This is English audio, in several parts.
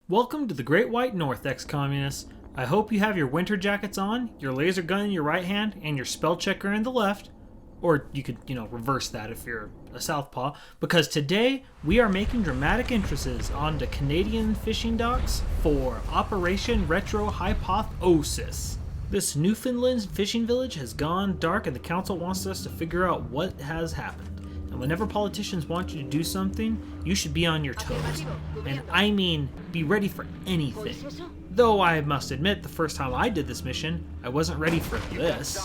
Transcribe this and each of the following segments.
Welcome to the Great White North, ex-communists. I hope you have your winter jackets on, your laser gun in your right hand, and your spell checker in the left. Or you could, reverse that if you're a southpaw. Because today, we are making dramatic entrances onto Canadian fishing docks for Operation Retro Hypothesis. This Newfoundland fishing village has gone dark and the council wants us to figure out what has happened. And whenever politicians want you to do something, you should be on your toes. And I mean, be ready for anything. Though I must admit, the first time I did this mission, I wasn't ready for this.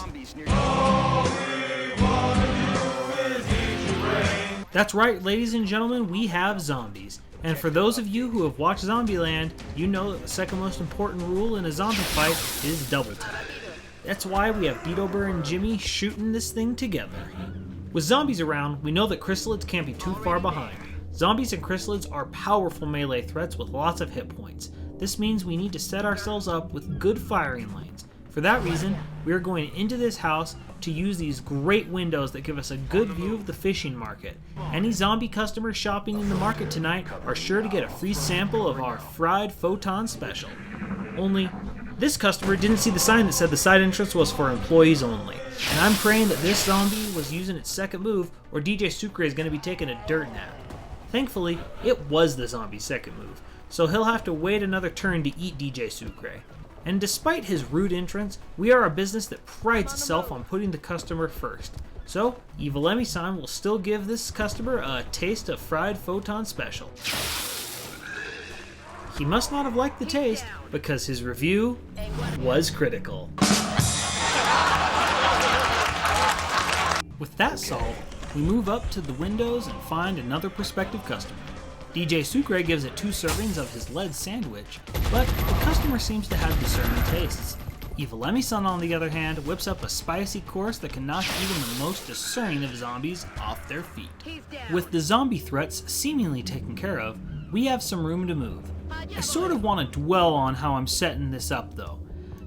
That's right, ladies and gentlemen, we have zombies. And for those of you who have watched Zombieland, you know that the second most important rule in a zombie fight is double tap. That's why we have Beetleborg and Jimmy shooting this thing together. With zombies around, we know that chrysalids can't be too far behind. Zombies and chrysalids are powerful melee threats with lots of hit points. This means we need to set ourselves up with good firing lanes. For that reason, we are going into this house to use these great windows that give us a good view of the fishing market. Any zombie customers shopping in the market tonight are sure to get a free sample of our fried photon special. Only, this customer didn't see the sign that said the side entrance was for employees only. And I'm praying that this zombie was using its second move, or DJ Sucre is going to be taking a dirt nap. Thankfully, it was the zombie's second move, so he'll have to wait another turn to eat DJ Sucre. And despite his rude entrance, we are a business that prides itself on putting the customer first. So, Evil Emmy-san will still give this customer a taste of fried photon special. He must not have liked the taste, because his review was critical. With that solved, we move up to the windows and find another prospective customer. DJ Sucre gives it 2 servings of his lead sandwich, but the customer seems to have discerning tastes. Evil Emmy-san, on the other hand, whips up a spicy course that can knock even the most discerning of zombies off their feet. With the zombie threats seemingly taken care of, we have some room to move. I sort of want to dwell on how I'm setting this up though.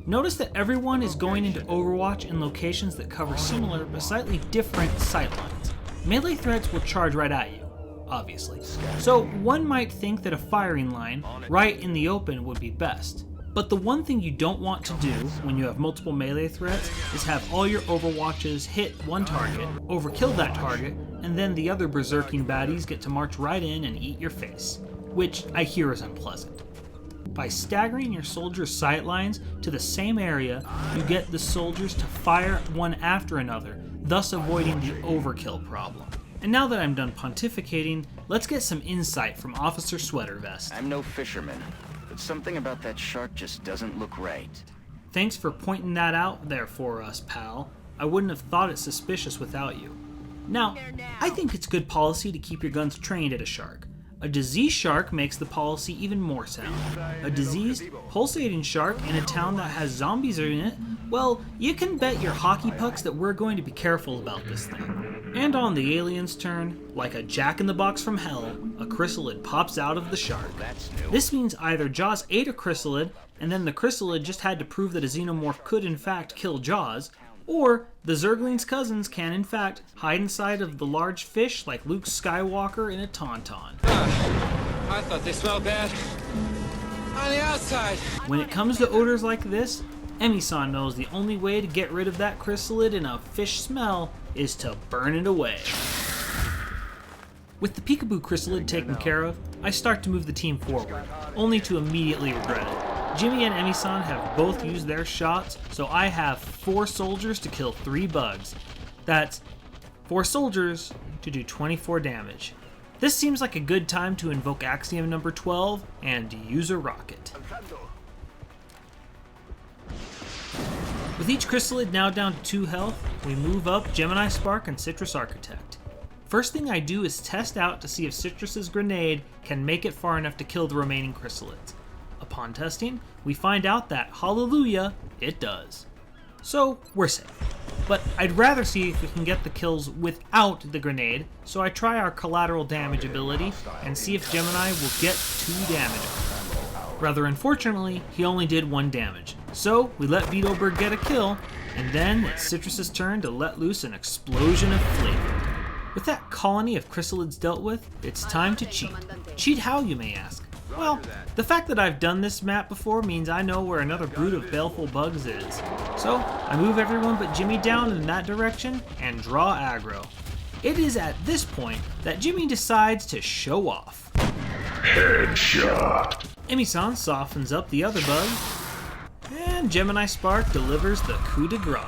Notice that everyone is going into Overwatch in locations that cover similar but slightly different sightlines. Melee threats will charge right at you, obviously. So one might think that a firing line right in the open would be best. But the one thing you don't want to do when you have multiple melee threats is have all your Overwatches hit one target, overkill that target, and then the other berserking baddies get to march right in and eat your face, which I hear is unpleasant. By staggering your soldiers' sight lines to the same area, you get the soldiers to fire one after another, thus avoiding the overkill problem. And now that I'm done pontificating, let's get some insight from Officer Sweatervest. I'm no fisherman, but something about that shark just doesn't look right. Thanks for pointing that out there for us, pal. I wouldn't have thought it suspicious without you. Now, I think it's good policy to keep your guns trained at a shark. A diseased shark makes the policy even more sound. A diseased, pulsating shark in a town that has zombies in it, well, you can bet your hockey pucks that we're going to be careful about this thing. And on the alien's turn, like a jack-in-the-box from hell, a chrysalid pops out of the shark. This means either Jaws ate a chrysalid, and then the chrysalid just had to prove that a xenomorph could in fact kill Jaws, or the Zergling's cousins can in fact hide inside of the large fish like Luke Skywalker in a tauntaun. I thought they smelled bad on the outside. When it comes to odors like this, Emmy-san knows the only way to get rid of that chrysalid and a fish smell is to burn it away. With the Peekaboo chrysalid taken care of, I start to move the team forward, only to immediately regret it. Jimmy and Emmy-san have both used their shots, so I have 4 soldiers to kill 3 bugs. That's 4 soldiers to do 24 damage. This seems like a good time to invoke axiom number 12 and use a rocket. With each chrysalid now down to 2 health, we move up Gemini Spark and Citrus Architect. First thing I do is test out to see if Citrus's grenade can make it far enough to kill the remaining chrysalids. Upon testing, we find out that, hallelujah, it does. So, we're safe. But I'd rather see if we can get the kills without the grenade, so I try our collateral damage ability and see if Gemini will get 2 damage. Rather unfortunately, he only did 1 damage. So, we let Beetleborg get a kill, and then it's Citrus's turn to let loose an explosion of flavor. With that colony of chrysalids dealt with, it's time to cheat. Cheat how, you may ask? Well, the fact that I've done this map before means I know where another brood of baleful bugs is. So, I move everyone but Jimmy down in that direction and draw aggro. It is at this point that Jimmy decides to show off. Headshot. Emi-san softens up the other bug, and Gemini Spark delivers the coup de grace.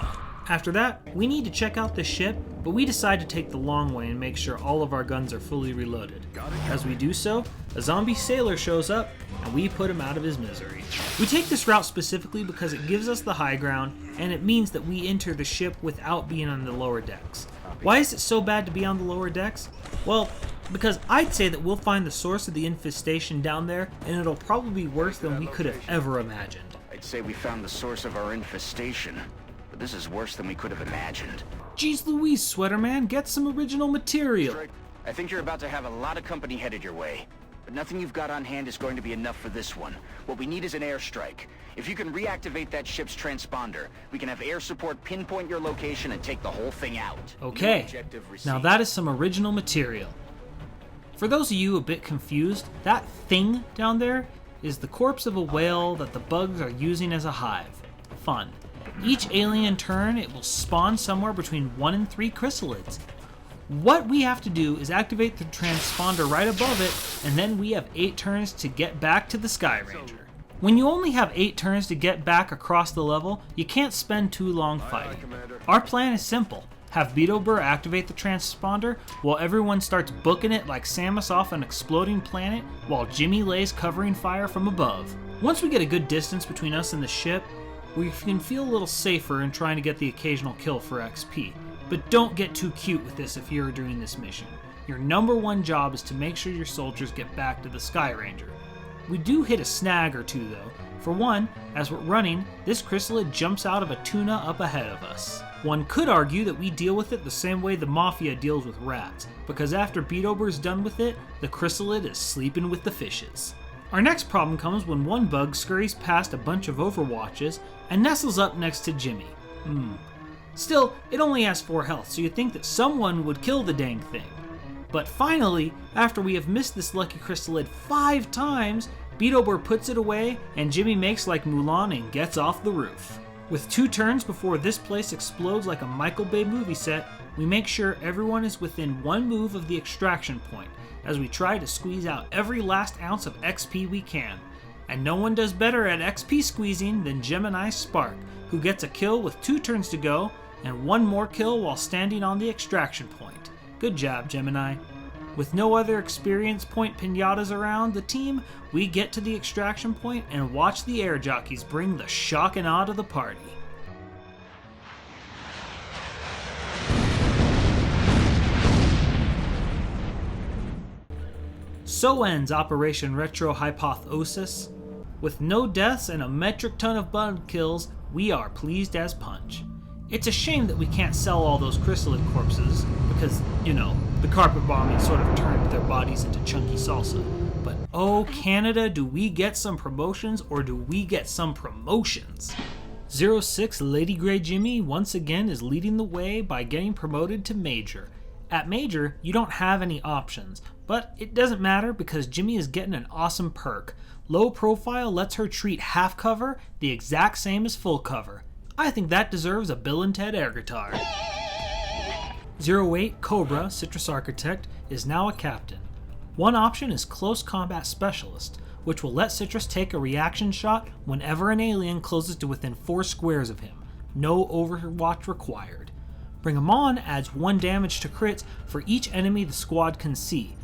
After that, we need to check out the ship, but we decide to take the long way and make sure all of our guns are fully reloaded. As we do so, a zombie sailor shows up, and we put him out of his misery. We take this route specifically because it gives us the high ground, and it means that we enter the ship without being on the lower decks. Why is it so bad to be on the lower decks? Well, because I'd say that we'll find the source of the infestation down there, and it'll probably be worse than we could have ever imagined. I'd say we found the source of our infestation, but this is worse than we could have imagined. Jeez Louise, Sweater Man, get some original material. I think you're about to have a lot of company headed your way, but nothing you've got on hand is going to be enough for this one. What we need is an airstrike. If you can reactivate that ship's transponder, we can have air support pinpoint your location and take the whole thing out. Okay, now that is some original material. For those of you a bit confused, that thing down there is the corpse of a whale that the bugs are using as a hive. Fun. Each alien turn, it will spawn somewhere between 1 and 3 chrysalids. What we have to do is activate the transponder right above it, and then we have 8 turns to get back to the Sky Ranger. When you only have 8 turns to get back across the level, you can't spend too long fighting. Our plan is simple. Have Beetle Burr activate the transponder while everyone starts booking it like Samus off an exploding planet while Jimmy lays covering fire from above. Once we get a good distance between us and the ship, we can feel a little safer in trying to get the occasional kill for XP. But don't get too cute with this if you're doing this mission. Your number one job is to make sure your soldiers get back to the Sky Ranger. We do hit a snag or two though. For one, as we're running, this chrysalid jumps out of a tuna up ahead of us. One could argue that we deal with it the same way the Mafia deals with rats, because after Beetober's done with it, the chrysalid is sleeping with the fishes. Our next problem comes when one bug scurries past a bunch of Overwatches and nestles up next to Jimmy. Still, it only has 4 health, so you'd think that someone would kill the dang thing. But finally, after we have missed this lucky chrysalid 5 times, Beetober puts it away and Jimmy makes like Mulan and gets off the roof. With 2 turns before this place explodes like a Michael Bay movie set, we make sure everyone is within 1 move of the extraction point, as we try to squeeze out every last ounce of XP we can. And no one does better at XP squeezing than Gemini Spark, who gets a kill with 2 turns to go, and 1 more kill while standing on the extraction point. Good job, Gemini. With no other experience point pinatas around the team, we get to the extraction point and watch the air jockeys bring the shock and awe to the party. So ends Operation Retro Hypothesis. With no deaths and a metric ton of bug kills, we are pleased as punch. It's a shame that we can't sell all those chrysalid corpses, because, you know, the carpet bombing sort of turned their bodies into chunky salsa. But oh Canada, do we get some promotions or do we get some promotions? 06 Lady Grey Jimmy once again is leading the way by getting promoted to Major. At Major, you don't have any options, but it doesn't matter because Jimmy is getting an awesome perk. Low profile lets her treat half cover the exact same as full cover. I think that deserves a Bill and Ted air guitar. 08 Cobra, Citrus Architect, is now a captain. One option is Close Combat Specialist, which will let Citrus take a reaction shot whenever an alien closes to within 4 squares of him. No overwatch required. Bring 'em On adds 1 damage to crits for each enemy the squad can see.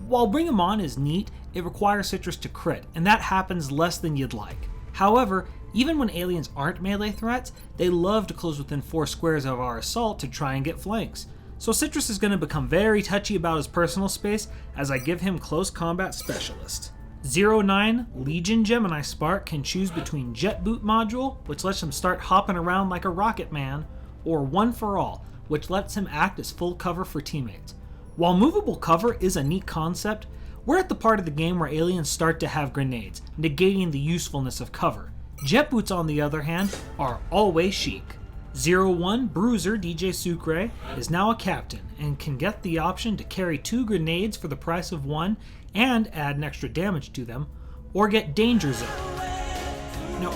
While Bring 'em On is neat, it requires Citrus to crit, and that happens less than you'd like. However, even when aliens aren't melee threats, they love to close within 4 squares of our assault to try and get flanks. So Citrus is going to become very touchy about his personal space as I give him Close Combat Specialist. 09 Legion Gemini Spark can choose between Jet Boot Module, which lets him start hopping around like a rocket man, or One for All, which lets him act as full cover for teammates. While movable cover is a neat concept, we're at the part of the game where aliens start to have grenades, negating the usefulness of cover. Jet Boots, on the other hand, are always chic. 01 Bruiser DJ Sucre is now a captain and can get the option to carry 2 grenades for the price of 1 and add an extra damage to them, or get Danger Zone.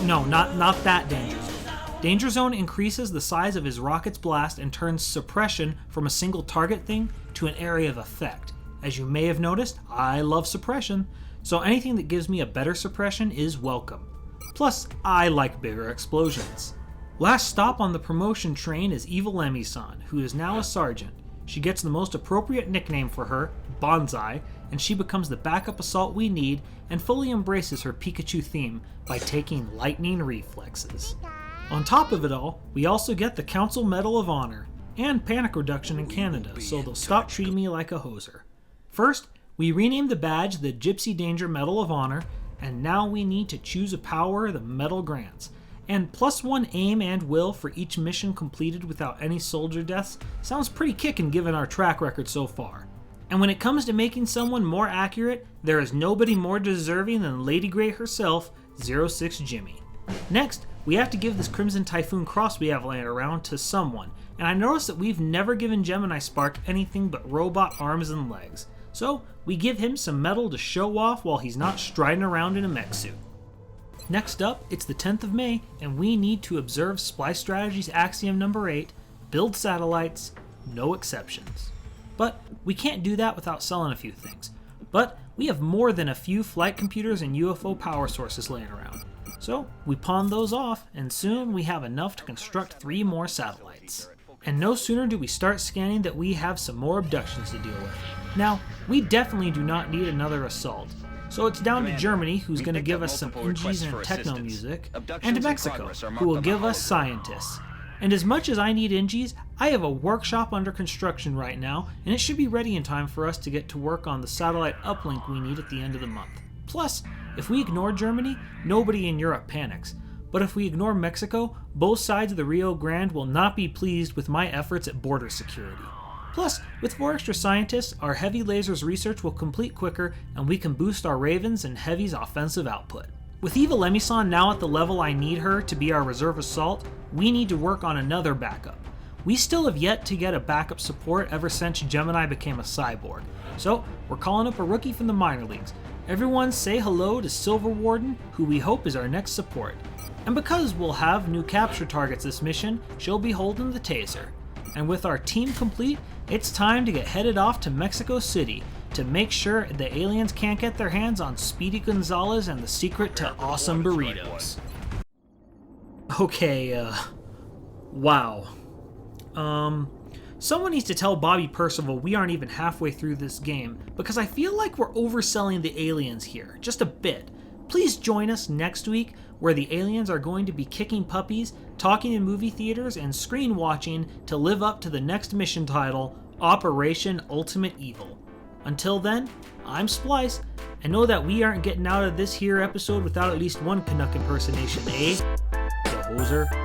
No, not that Danger Zone. Danger Zone increases the size of his rocket's blast and turns suppression from a single target thing to an area of effect. As you may have noticed, I love suppression, so anything that gives me a better suppression is welcome. Plus, I like bigger explosions. Last stop on the promotion train is Evil Emmy-san, who is now a sergeant. She gets the most appropriate nickname for her, Bonsai, and she becomes the backup assault we need and fully embraces her Pikachu theme by taking lightning reflexes. On top of it all, we also get the Council Medal of Honor and panic reduction in Canada, so they'll stop treating me like a hoser. First, we renamed the badge the Gypsy Danger Medal of Honor, and now we need to choose a power the medal grants. And +1 aim and will for each mission completed without any soldier deaths sounds pretty kickin' given our track record so far. And when it comes to making someone more accurate, there is nobody more deserving than Lady Grey herself, 06 Jimmy. Next, we have to give this Crimson Typhoon cross we have laying around to someone, and I noticed that we've never given Gemini Spark anything but robot arms and legs. So, we give him some metal to show off while he's not striding around in a mech suit. Next up, it's the 10th of May, and we need to observe Splice Strategy's axiom number 8, build satellites, no exceptions. But we can't do that without selling a few things. But we have more than a few flight computers and UFO power sources laying around. So we pawn those off, and soon we have enough to construct 3 more satellites. And no sooner do we start scanning that we have some more abductions to deal with. Now, we definitely do not need another assault. So it's down to Germany, who's going to give us some Ingies and techno music, and to Mexico, who will give us scientists. And as much as I need Ingies, I have a workshop under construction right now, and it should be ready in time for us to get to work on the satellite uplink we need at the end of the month. Plus, if we ignore Germany, nobody in Europe panics. But if we ignore Mexico, both sides of the Rio Grande will not be pleased with my efforts at border security. Plus, with 4 extra scientists, our heavy lasers research will complete quicker, and we can boost our Ravens and Heavy's offensive output. With Evil Emmy-san now at the level I need her to be our reserve assault, we need to work on another backup. We still have yet to get a backup support ever since Gemini became a cyborg, so we're calling up a rookie from the minor leagues. Everyone say hello to Silver Warden, who we hope is our next support. And because we'll have new capture targets this mission, she'll be holding the taser. And with our team complete, it's time to get headed off to Mexico City to make sure the aliens can't get their hands on Speedy Gonzalez and the secret to awesome burritos. Okay, wow. Someone needs to tell Bobby Percival we aren't even halfway through this game, because I feel like we're overselling the aliens here, just a bit. Please join us next week, where the aliens are going to be kicking puppies, talking in movie theaters, and screen watching to live up to the next mission title, Operation Ultimate Evil. Until then, I'm Splice, and know that we aren't getting out of this here episode without at least one Canuck impersonation, eh? The hoser.